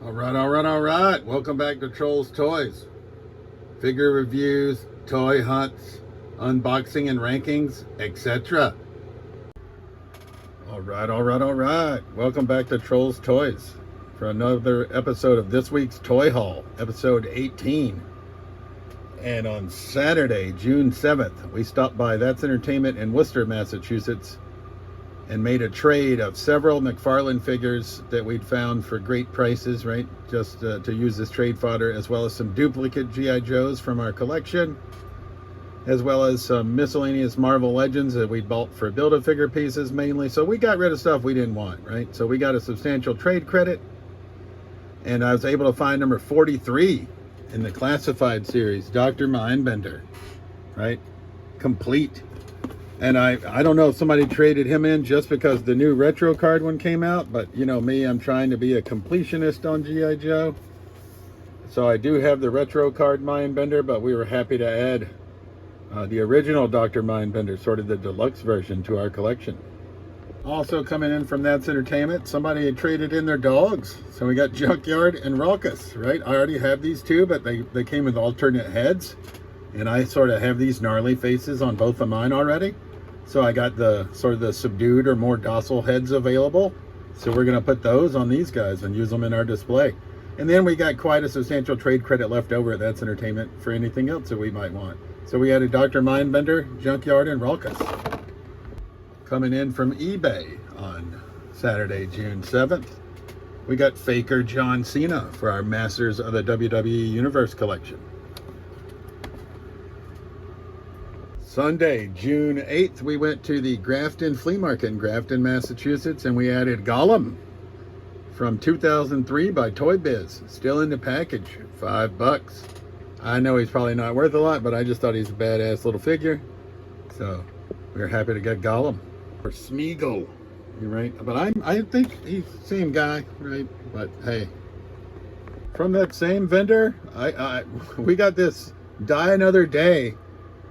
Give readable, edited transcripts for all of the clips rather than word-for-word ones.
All right. Welcome back to Trolls Toys. Figure reviews, toy hunts, unboxing and rankings, etc. All right. Welcome back to Trolls Toys for another episode of this week's Toy Haul, episode 18. And on Saturday, June 7th, we stopped by That's Entertainment in Worcester, Massachusetts, and made a trade of several McFarlane figures that we'd found for great prices, right? Just to use as trade fodder, as well as some duplicate G.I. Joes from our collection, as well as some miscellaneous Marvel Legends that we'd bought for Build-A-Figure pieces mainly. So we got rid of stuff we didn't want, right? So we got a substantial trade credit, and I was able to find number 43 in the Classified series, Dr. Mindbender, right? Complete. And I don't know if somebody traded him in just because the new retro card one came out, but you know me, I'm trying to be a completionist on G.I. Joe. So I do have the retro card Mindbender, but we were happy to add the original Dr. Mindbender, sort of the deluxe version, to our collection. Also coming in from That's Entertainment, somebody had traded in their dogs. So we got Junkyard and Raucous, right? I already have these two, but they came with alternate heads. And I sort of have these gnarly faces on both of mine already. So I got the sort of the subdued or more docile heads available. So we're going to put those on these guys and use them in our display. And then we got quite a substantial trade credit left over at That's Entertainment for anything else that we might want. So we added Dr. Mindbender, Junkyard, and Raucous. Coming in from eBay on Saturday, June 7th, we got Faker John Cena for our Masters of the WWE Universe collection. Sunday, June 8th, we went to the Grafton Flea Market in Grafton, Massachusetts, and we added Gollum from 2003 by Toy Biz. Still in the package, $5. I know he's probably not worth a lot, but I just thought he's a badass little figure. So we're happy to get Gollum. Or Smeagol, you're right. But I think he's the same guy, right? But hey, from that same vendor, we got this Die Another Day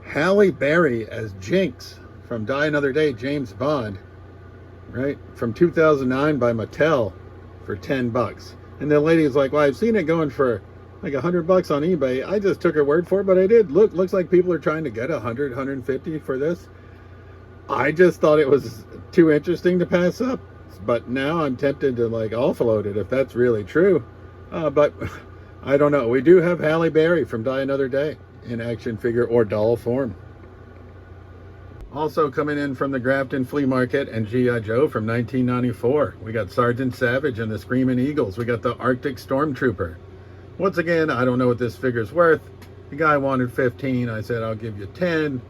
Halle Berry as Jinx from Die Another Day, James Bond, right? From 2009 by Mattel for $10. And the lady was like, well, I've seen it going for like $100 on eBay. I just took her word for it, but I did. Looks like people are trying to get 100, 150 for this. I just thought it was too interesting to pass up. But now I'm tempted to like offload it if that's really true. But I don't know. We do have Halle Berry from Die Another Day in action figure or doll form. Also coming in from the Grafton Flea Market and G.I. Joe from 1994. We got Sergeant Savage and the Screaming Eagles. We got the Arctic Stormtrooper. Once again, I don't know what this figure's worth. The guy wanted 15. I said, I'll give you 10.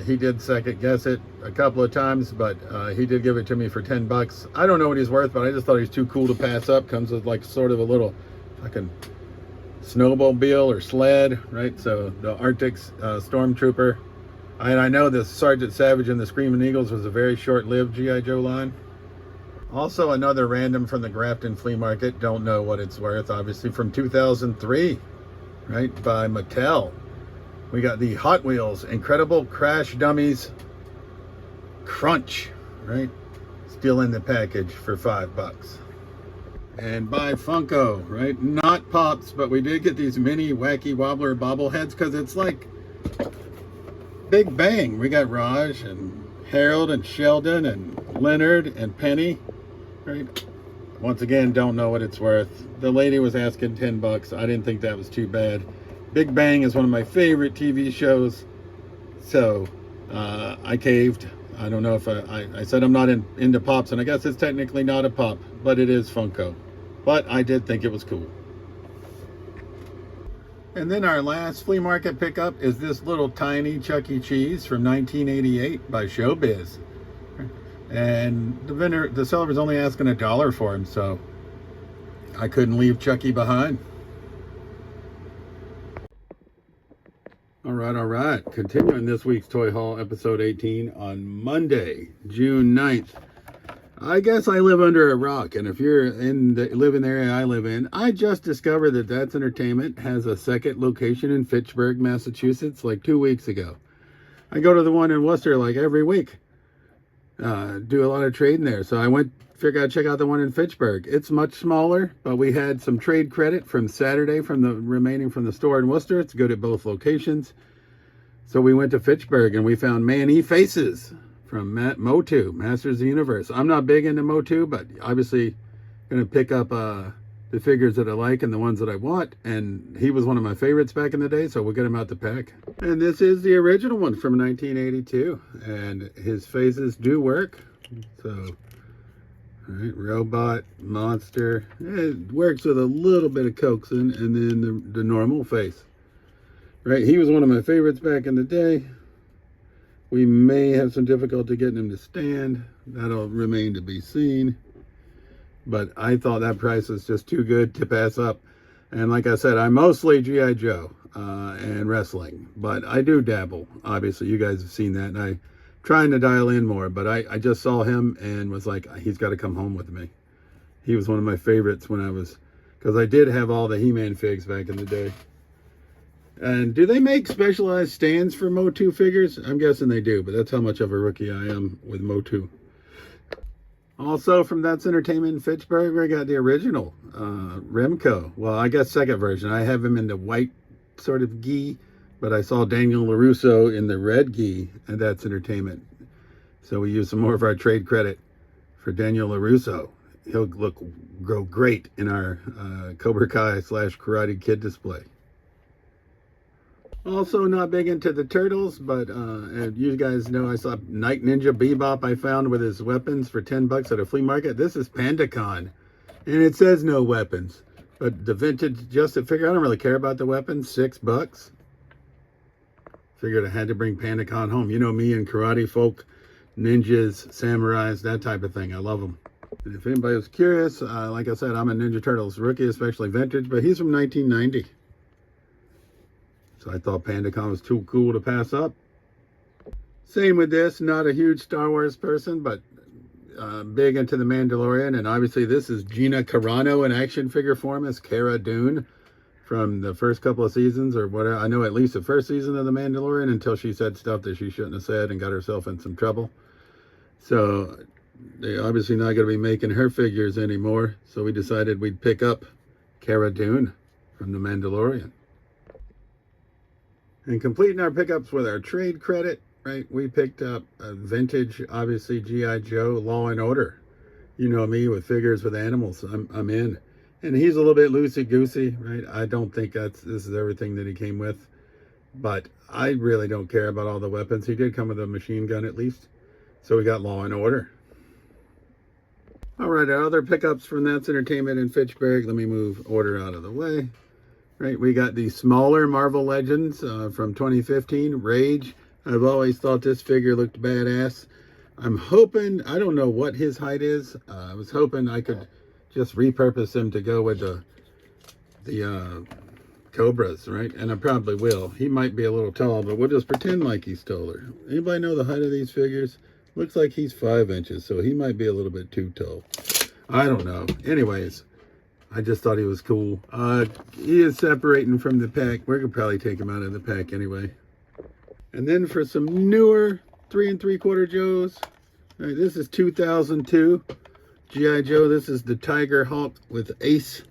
He did second guess it a couple of times, but he did give it to me for $10. I don't know what he's worth, but I just thought he's too cool to pass up. Comes with like sort of a little fucking snowmobile or sled, right? So the Arctic Stormtrooper. And I know the Sergeant Savage and the Screaming Eagles was a very short-lived G.I. Joe line. Also another random from the Grafton Flea Market. Don't know what it's worth, obviously, from 2003, right? By Mattel. We got the Hot Wheels Incredible Crash Dummies Crunch, right? Still in the package for $5. And by Funko, right? Not Pops, but we did get these mini wacky wobbler bobbleheads because it's like Big Bang. We got Raj and Harold and Sheldon and Leonard and Penny, right? Once again, don't know what it's worth. The lady was asking $10. I didn't think that was too bad. Big Bang is one of my favorite TV shows, so I caved. I don't know if I said I'm not into Pops, and I guess it's technically not a Pop, but it is Funko. But I did think it was cool. And then our last flea market pickup is this little tiny Chuck E. Cheese from 1988 by Showbiz. And the seller was only asking $1 for him, so I couldn't leave Chucky behind. All right. Continuing this week's Toy Haul, episode 18 on Monday, June 9th. I guess I live under a rock, and if you're live in the area I live in, I just discovered that That's Entertainment has a second location in Fitchburg, Massachusetts, like 2 weeks ago. I go to the one in Worcester like every week. Do a lot of trading there. So I went figure out check out the one in Fitchburg. It's much smaller, but we had some trade credit from Saturday from the remaining from the store in Worcester. It's good at both locations. So we went to Fitchburg and we found Man-E Faces from Motu, Masters of the Universe. I'm not big into Motu, but obviously going to pick up the figures that I like and the ones that I want. And he was one of my favorites back in the day, so we'll get him out the pack. And this is the original one from 1982. And his faces do work. So, all right, robot, monster. It works with a little bit of coaxing and then the normal face. Right, he was one of my favorites back in the day. We may have some difficulty getting him to stand. That'll remain to be seen. But I thought that price was just too good to pass up. And like I said, I'm mostly G.I. Joe and wrestling. But I do dabble. Obviously, you guys have seen that. And I'm trying to dial in more. But I just saw him and was like, he's got to come home with me. He was one of my favorites when I was... Because I did have all the He-Man figs back in the day. And do they make specialized stands for Motu figures? I'm guessing they do, but that's how much of a rookie I am with Motu. Also from That's Entertainment in Fitchburg, I got the original Remco. Well, I guess second version. I have him in the white sort of gi, but I saw Daniel LaRusso in the red gi, and That's Entertainment. So we used some more of our trade credit for Daniel LaRusso. He'll grow great in our Cobra Kai / Karate Kid display. Also not big into the turtles, but you guys know I saw Night Ninja Bebop I found with his weapons for 10 bucks at a flea market. This is PandaCon, and it says no weapons. But the vintage adjusted figure, I don't really care about the weapons, 6 bucks. Figured I had to bring PandaCon home. You know me and karate folk, ninjas, samurais, that type of thing. I love them. And if anybody was curious, like I said, I'm a Ninja Turtles rookie, especially vintage, but he's from 1990. So I thought PandaCon was too cool to pass up. Same with this, not a huge Star Wars person, but big into The Mandalorian. And obviously this is Gina Carano in action figure form as Cara Dune from the first couple of seasons, or whatever. I know at least the first season of The Mandalorian, until she said stuff that she shouldn't have said and got herself in some trouble. So they're obviously not going to be making her figures anymore. So we decided we'd pick up Cara Dune from The Mandalorian. And completing our pickups with our trade credit, right, we picked up a vintage, obviously, G.I. Joe, Law and Order. You know me with figures with animals, I'm in. And he's a little bit loosey-goosey, right? I don't think this is everything that he came with. But I really don't care about all the weapons. He did come with a machine gun at least. So we got Law and Order. All right, our other pickups from That's Entertainment in Fitchburg. Let me move Order out of the way. Right, we got the smaller Marvel Legends from 2015, Rage. I've always thought this figure looked badass. I'm hoping, I don't know what his height is. I was hoping I could just repurpose him to go with the Cobras, right? And I probably will. He might be a little tall, but we'll just pretend like he's taller. Anybody know the height of these figures? Looks like he's 5 inches, so he might be a little bit too tall. I don't know. Anyways. I just thought he was cool. He is separating from the pack. We're going to probably take him out of the pack anyway. And then for some newer 3 3/4 Joes. All right, this is 2002 G.I. Joe. This is the Tiger Hawk with Ace.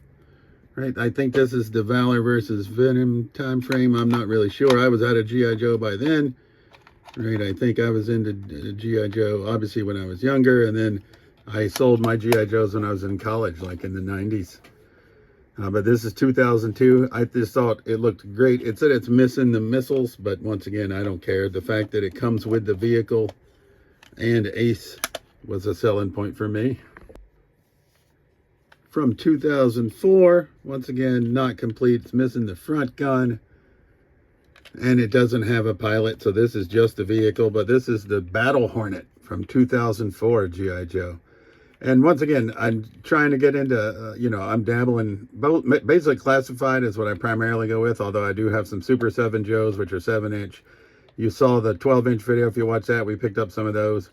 Right, I think this is the Valor versus Venom time frame. I'm not really sure. I was out of G.I. Joe by then. Right, I think I was into G.I. Joe obviously when I was younger. And then I sold my G.I. Joes when I was in college, like in the 90s. But this is 2002. I just thought it looked great. It said it's missing the missiles, but once again, I don't care. The fact that it comes with the vehicle and Ace was a selling point for me. From 2004, once again, not complete. It's missing the front gun, and it doesn't have a pilot, so this is just the vehicle. But this is the Battle Hornet from 2004 G.I. Joe. And once again, I'm trying to get into, I'm dabbling, both basically classified is what I primarily go with, although I do have some Super 7 Joes, which are 7-inch. You saw the 12-inch video. If you watch that, we picked up some of those.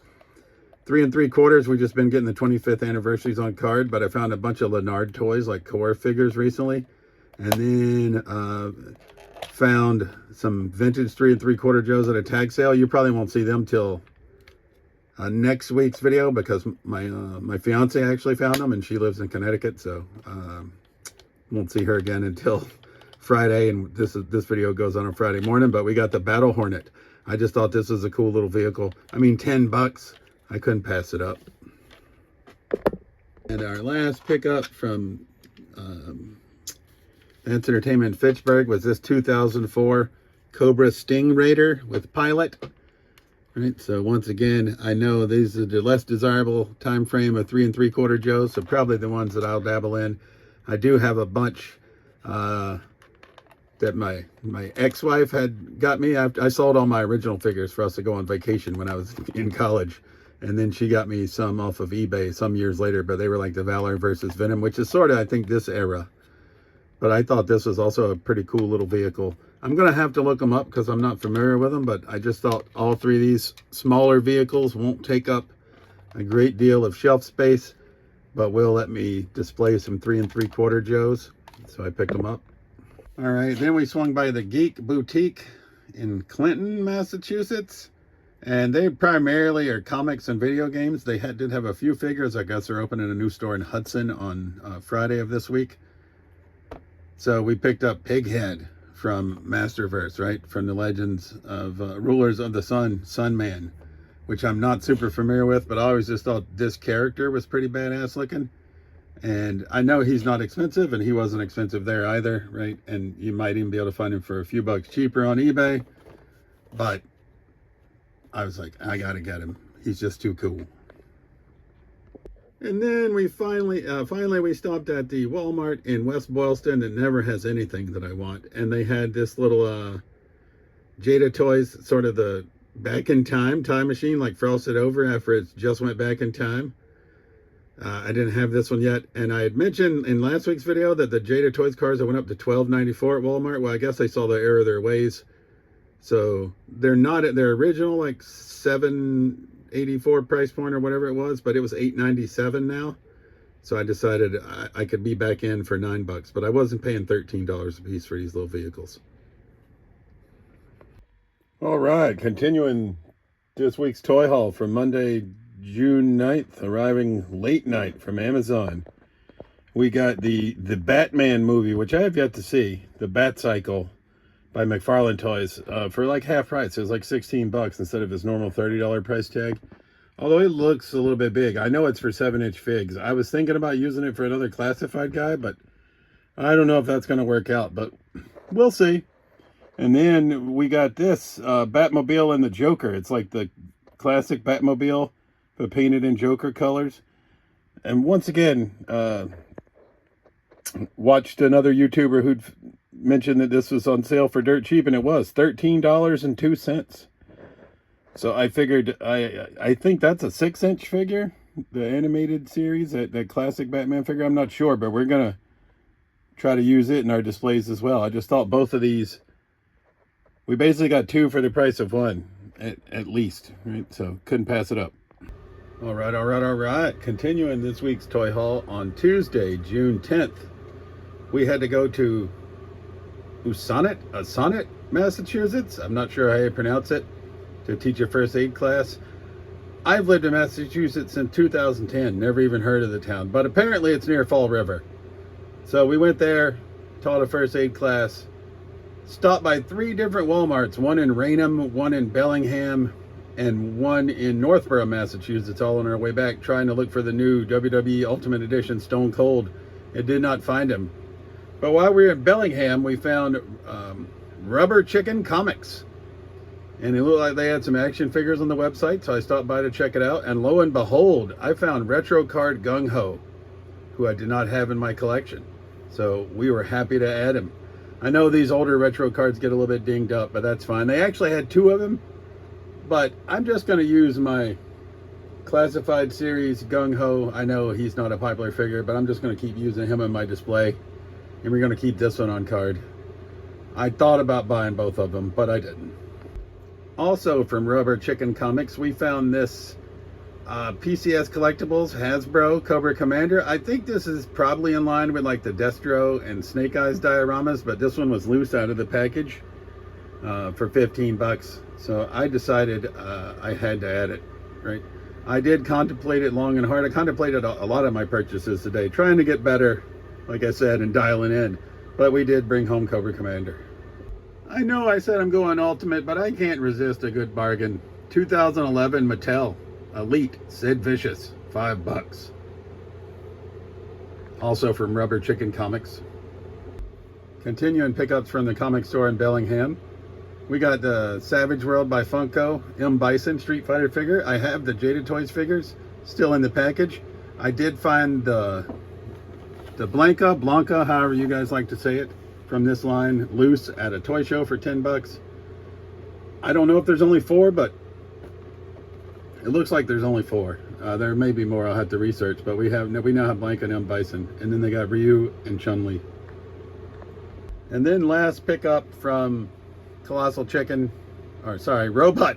3 3/4, we've just been getting the 25th anniversaries on card, but I found a bunch of Leonard toys, like core figures recently. And then found some vintage 3 3/4 Joes at a tag sale. You probably won't see them till next week's video, because my fiance actually found them, and she lives in Connecticut, so won't see her again until Friday. And this video goes on Friday morning. But we got the Battle Hornet. I just thought this was a cool little vehicle. I mean, $10. I couldn't pass it up. And our last pickup from Advanced Entertainment Fitchburg was this 2004 Cobra Sting Raider with pilot. Right, so once again, I know these are the less desirable time frame of 3 3/4 Joes, so probably the ones that I'll dabble in. I do have a bunch that my ex-wife had got me. I sold all my original figures for us to go on vacation when I was in college, and then she got me some off of eBay some years later, but they were like the Valor versus Venom, which is sort of, I think, this era. But I thought this was also a pretty cool little vehicle. I'm going to have to look them up because I'm not familiar with them, but I just thought all three of these smaller vehicles won't take up a great deal of shelf space, but will let me display some 3 3/4 Joes. So I picked them up. All right, then we swung by the Geek Boutique in Clinton, Massachusetts. And they primarily are comics and video games. They did have a few figures. I guess they're opening a new store in Hudson on Friday of this week. So we picked up Pighead from Masterverse, right? From the Legends of Rulers of the Sun, Sunman, which I'm not super familiar with, but I always just thought this character was pretty badass looking. And I know he's not expensive, and he wasn't expensive there either, right? And you might even be able to find him for a few bucks cheaper on eBay. But I was like, I gotta get him. He's just too cool. And then we finally we stopped at the Walmart in West Boylston that never has anything that I want. And they had this little Jada Toys, sort of the back in time machine, like frosted over after it just went back in time. I didn't have this one yet. And I had mentioned in last week's video that the Jada Toys cars that went up to $12.94 at Walmart. Well, I guess they saw the error of their ways. So they're not at their original like $7.84 price point or whatever it was, but it was $8.97 now. So I decided I could be back in for $9, but I wasn't paying $13 a piece for these little vehicles. All right, continuing this week's toy haul from Monday, June 9th, arriving late night from Amazon. We got the Batman movie, which I have yet to see, the Bat Cycle by McFarlane Toys, for like half price. It was like $16 instead of his normal $30 price tag. Although it looks a little bit big. I know it's for 7-inch figs. I was thinking about using it for another classified guy, but I don't know if that's going to work out, but we'll see. And then we got this Batmobile and the Joker. It's like the classic Batmobile, but painted in Joker colors. And once again, watched another YouTuber who'd mentioned that this was on sale for dirt cheap, and it was $13.02. So I figured, I think that's a 6-inch figure, the animated series, that classic Batman figure. I'm not sure, but we're gonna try to use it in our displays as well. I just thought both of these, we basically got two for the price of one at least, right? So couldn't pass it up. All right. Continuing this week's toy haul on Tuesday, June 10th, we had to go to Sonnet, Massachusetts. I'm not sure how you pronounce it, to teach a first aid class. I've lived in Massachusetts since 2010, never even heard of the town, but apparently it's near Fall River. So we went there, taught a first aid class, stopped by 3 different Walmarts, one in Raynham, one in Bellingham, and one in Northborough, Massachusetts, all on our way back, trying to look for the new WWE Ultimate Edition Stone Cold. It did not find him. But while we were in Bellingham, we found Rubber Chicken Comics. And it looked like they had some action figures on the website, so I stopped by to check it out. And lo and behold, I found Retro Card Gung Ho, who I did not have in my collection. So we were happy to add him. I know these older retro cards get a little bit dinged up, but that's fine. They actually had 2 of them, but I'm just going to use my classified series Gung Ho. I know he's not a popular figure, but I'm just going to keep using him in my display. And we're going to keep this one on card. I thought about buying both of them, but I didn't. Also from Rubber Chicken Comics, we found this PCS Collectibles Hasbro Cobra Commander. I think this is probably in line with like the Destro and Snake Eyes dioramas, but this one was loose out of the package for $15. So I decided I had to add it, right? I did contemplate it long and hard. I contemplated a lot of my purchases today, trying to get better, like I said, and dialing in. But we did bring home Cobra Commander. I know I said I'm going Ultimate, but I can't resist a good bargain. 2011 Mattel Elite Sid Vicious, $5. Also from Rubber Chicken Comics. Continuing pickups from the comic store in Bellingham. We got the Savage World by Funko M. Bison Street Fighter figure. I have the Jada Toys figures still in the package. I did find the Blanca, however you guys like to say it, from this line loose at a toy show for $10. I don't know if there's only 4, but it looks like there's only 4. There may be more. I'll have to research, but we now have Blanca and M. Bison, and then they got Ryu and Chun-Li. And then last pickup from Colossal Chicken, or sorry, Robot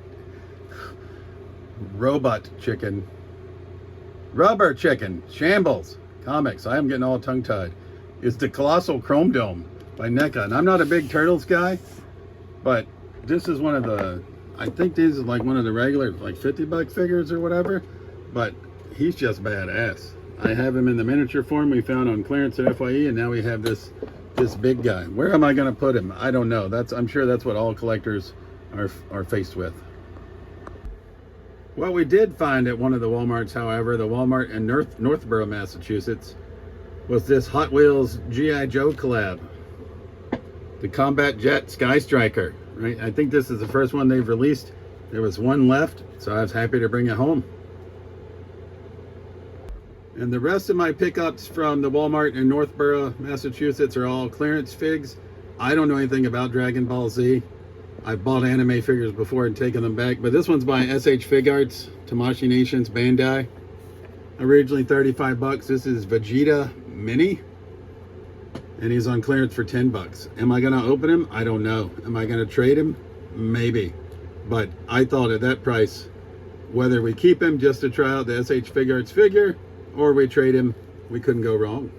Chicken, Rubber Chicken, Shambles Comics. I am getting all tongue-tied. Is the Colossal Chrome Dome by NECA. And I'm not a big Turtles guy, but this is one of the, I think these are like one of the regular, like $50 figures or whatever, but he's just badass. I have him in the miniature form we found on clearance at FYE, and now we have this big guy. Where am I going to put him? I don't know. I'm sure that's what all collectors are faced with. What we did find at one of the Walmarts, however, the Walmart in Northborough, Massachusetts, was this Hot Wheels G.I. Joe collab. The Combat Jet Sky Striker, right? I think this is the first one they've released. There was one left, so I was happy to bring it home. And the rest of my pickups from the Walmart in Northborough, Massachusetts are all clearance figs. I don't know anything about Dragon Ball Z. I've bought anime figures before and taken them back, but this one's by SH Fig Arts, Tamashii Nations, Bandai. Originally $35. This is Vegeta Mini, and he's on clearance for $10. Am I gonna open him? I don't know. Am I gonna trade him? Maybe. But I thought at that price, whether we keep him just to try out the SH Fig Arts figure, or we trade him, we couldn't go wrong.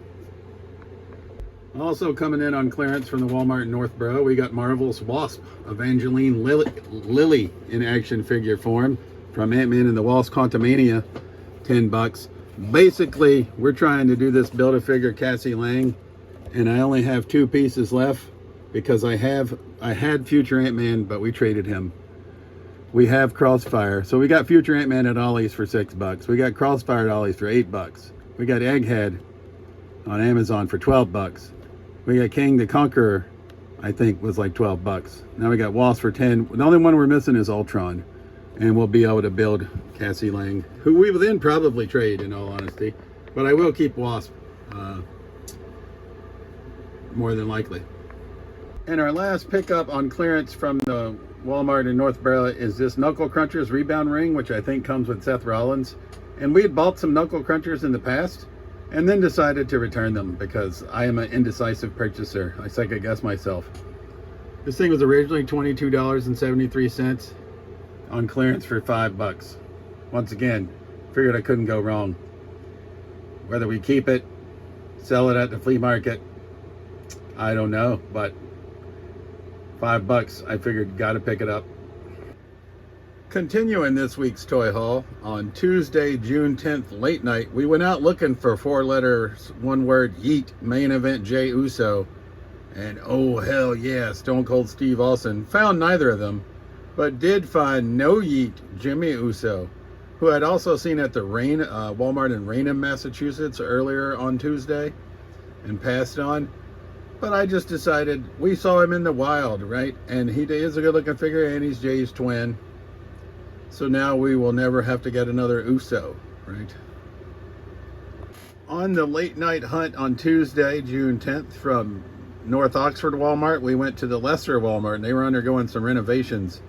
Also coming in on clearance from the Walmart in Northborough, we got Marvel's Wasp, Evangeline Lilly in action figure form from Ant-Man and the Wasp Quantumania, $10. Basically, we're trying to do this Build-A-Figure Cassie Lang, and I only have 2 pieces left because I had Future Ant-Man, but we traded him. We have Crossfire. So we got Future Ant-Man at Ollie's for $6. We got Crossfire at Ollie's for $8. We got Egghead on Amazon for $12. We got King the Conqueror, I think was like $12. Now we got Wasp for $10. The only one we're missing is Ultron. And we'll be able to build Cassie Lang, who we will then probably trade, in all honesty. But I will keep Wasp, more than likely. And our last pickup on clearance from the Walmart in Northborough is this Knuckle Crunchers Rebound Ring, which I think comes with Seth Rollins. And we had bought some Knuckle Crunchers in the past, and then decided to return them because I am an indecisive purchaser. I second guess myself. This thing was originally $22.73 on clearance for $5. Once again, figured I couldn't go wrong. Whether we keep it, sell it at the flea market, I don't know, but $5, I figured, gotta pick it up. Continuing this week's toy haul, on Tuesday, June 10th, late night, we went out looking for 4 letters, 1 word, Yeet, Main Event Jey Uso, and oh hell yeah, Stone Cold Steve Austin. Found neither of them, but did find No Yeet Jimmy Uso, who I'd also seen at the Walmart in Raynham, Massachusetts earlier on Tuesday, and passed on. But I just decided, we saw him in the wild, right? And he is a good looking figure, and he's Jay's twin. So now we will never have to get another Uso, right? On the late night hunt on Tuesday, June 10th, from North Oxford Walmart, we went to the Leicester Walmart, and they were undergoing some renovations.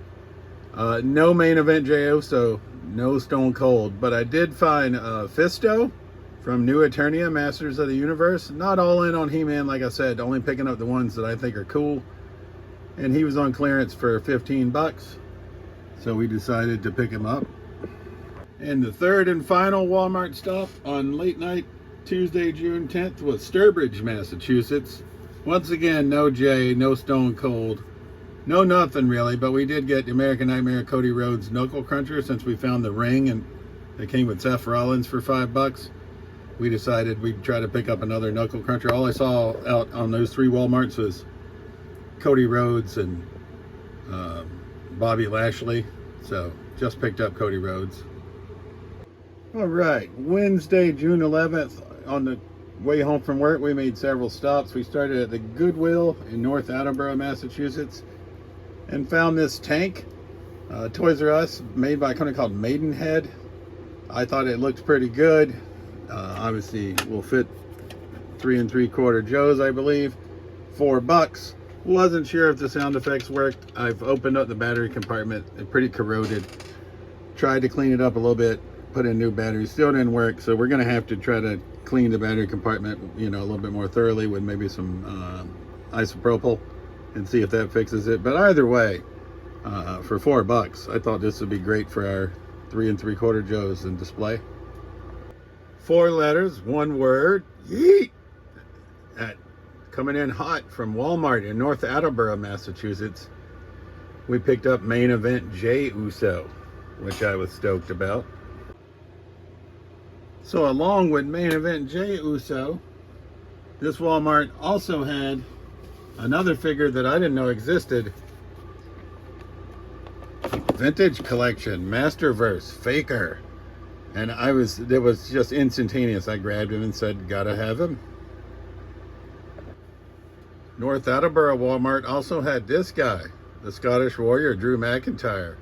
No Main Event Jey Uso, no Stone Cold, but I did find Fisto from New Eternia, Masters of the Universe. Not all in on He-Man, like I said, only picking up the ones that I think are cool. And he was on clearance for $15. So we decided to pick him up. And the third and final Walmart stop on late night Tuesday, June 10th was Sturbridge, Massachusetts. Once again, no Jay, no Stone Cold, no nothing really, but we did get the American Nightmare Cody Rhodes Knuckle Cruncher since we found the ring and It came with Seth Rollins for $5. We decided we'd try to pick up another knuckle cruncher. All I saw out on those 3 Walmarts was Cody Rhodes and Bobby Lashley. So just picked up Cody Rhodes. All right, Wednesday, June 11th, on the way home from work, we made several stops. We started at the Goodwill in North Attleboro, Massachusetts, and found this tank, Toys R Us, made by a company called Maidenhead. I thought it looked pretty good. Obviously, will fit 3 3/4 Joes, I believe. $4. Wasn't sure if the sound effects worked. I've opened up the battery compartment. It's pretty corroded. Tried to clean it up a little bit, put in new batteries. Still didn't work, so we're going to have to try to clean the battery compartment, a little bit more thoroughly with maybe some isopropyl and see if that fixes it. But either way, for $4, I thought this would be great for our 3 3/4 Joes in display. 4 letters, 1 word, yeet! Coming in hot from Walmart in North Attleboro, Massachusetts. We picked up Main Event Jey Uso, which I was stoked about. So along with Main Event Jey Uso, this Walmart also had another figure that I didn't know existed. Vintage Collection, Masterverse, Faker. And it was just instantaneous. I grabbed him and said, gotta have him. North Attleboro Walmart also had this guy, the Scottish Warrior, Drew McIntyre.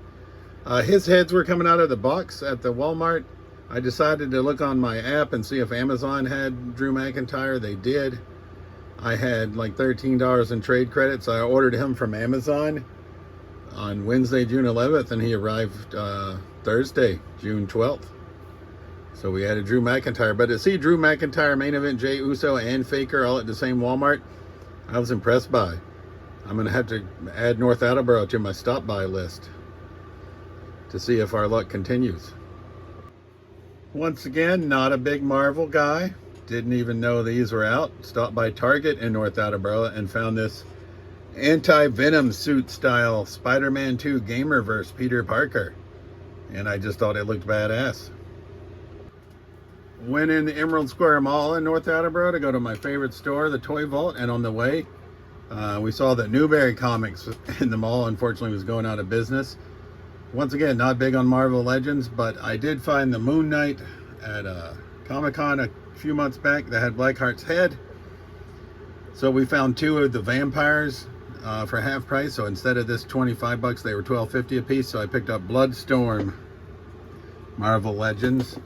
His heads were coming out of the box at the Walmart. I decided to look on my app and see if Amazon had Drew McIntyre. They did. I had like $13 in trade credits. I ordered him from Amazon on Wednesday, June 11th, and he arrived Thursday, June 12th. So we added Drew McIntyre. But to see Drew McIntyre, Main Event Jey Uso, and Faker all at the same Walmart, I was impressed by. I'm going to have to add North Attleboro to my stop by list to see if our luck continues. Once again, not a big Marvel guy. Didn't even know these were out. Stopped by Target in North Attleboro and found this anti-Venom suit style Spider-Man 2 Gamerverse Peter Parker. And I just thought it looked badass. Went in the Emerald Square Mall in North Attleboro to go to my favorite store, the Toy Vault, and on the way, we saw that Newberry Comics in the mall, unfortunately, was going out of business. Once again, not big on Marvel Legends, but I did find the Moon Knight at Comic-Con a few months back that had Blackheart's head. So we found 2 of the vampires for half price. So instead of this $25, they were $12.50 a piece. So I picked up Bloodstorm Marvel Legends.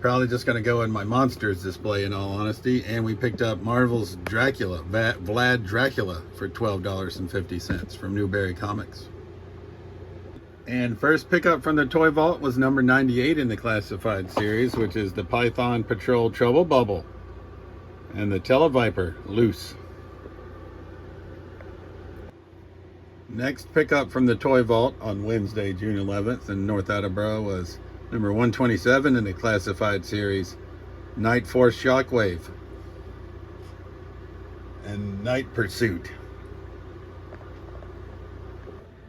Probably just going to go in my monsters display in all honesty. And we picked up Marvel's Dracula, Vlad Dracula, for $12.50 from Newberry Comics. And first pickup from the Toy Vault was number 98 in the classified series, which is the Python Patrol Trouble Bubble and the Televiper Loose. Next pickup from the Toy Vault on Wednesday, June 11th in North Attleboro was number 127 in the classified series, Night Force Shockwave and Night Pursuit.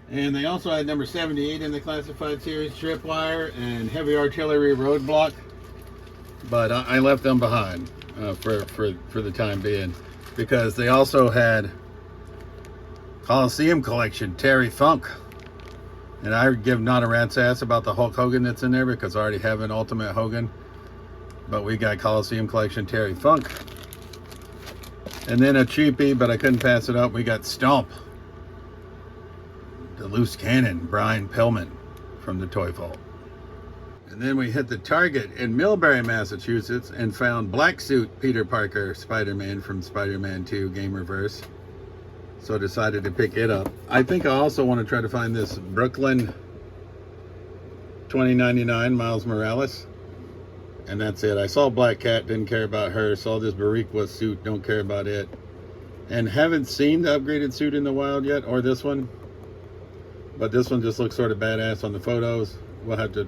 And they also had number 78 in the classified series, Tripwire and Heavy Artillery Roadblock. But I left them behind for the time being, because they also had Coliseum Collection, Terry Funk. And I give not a rat's ass about the Hulk Hogan that's in there, because I already have an Ultimate Hogan. But we got Coliseum Collection, Terry Funk. And then a cheapie, but I couldn't pass it up, we got Stomp, the Loose Cannon, Brian Pillman from the Toy Vault. And then we hit the Target in Millbury, Massachusetts, and found Black Suit Peter Parker Spider-Man from Spider-Man 2 Gamerverse. So I decided to pick it up. I think I also want to try to find this Brooklyn 2099 Miles Morales. And that's it. I saw Black Cat, didn't care about her. Saw this Barriqua suit, don't care about it. And haven't seen the upgraded suit in the wild yet, or this one. But this one just looks sort of badass on the photos. We'll have to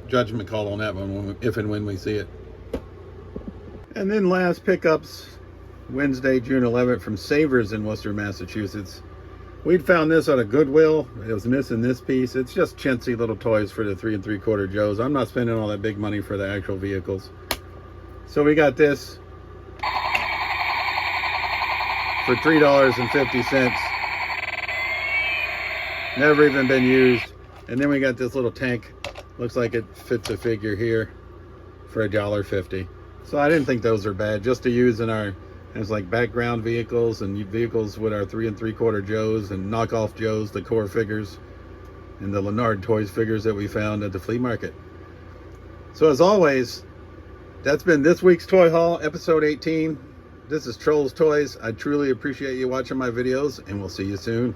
judgment call on that one if and when we see it. And then last pickups, Wednesday, June 11th from Savers in Worcester, Massachusetts. We'd found this at a Goodwill. It was missing this piece. It's just chintzy little toys for the 3 3/4 Joes. I'm not spending all that big money for the actual vehicles. So we got this for $3.50. Never even been used. And then we got this little tank. Looks like it fits a figure here for $1.50. So I didn't think those are bad, just to use in our, as like background vehicles and vehicles with our 3 3/4 Joes and knockoff Joes, the core figures, and the Leonard Toys figures that we found at the flea market. So as always, that's been this week's Toy Haul, episode 18. This is Trolls Toys. I truly appreciate you watching my videos, and we'll see you soon.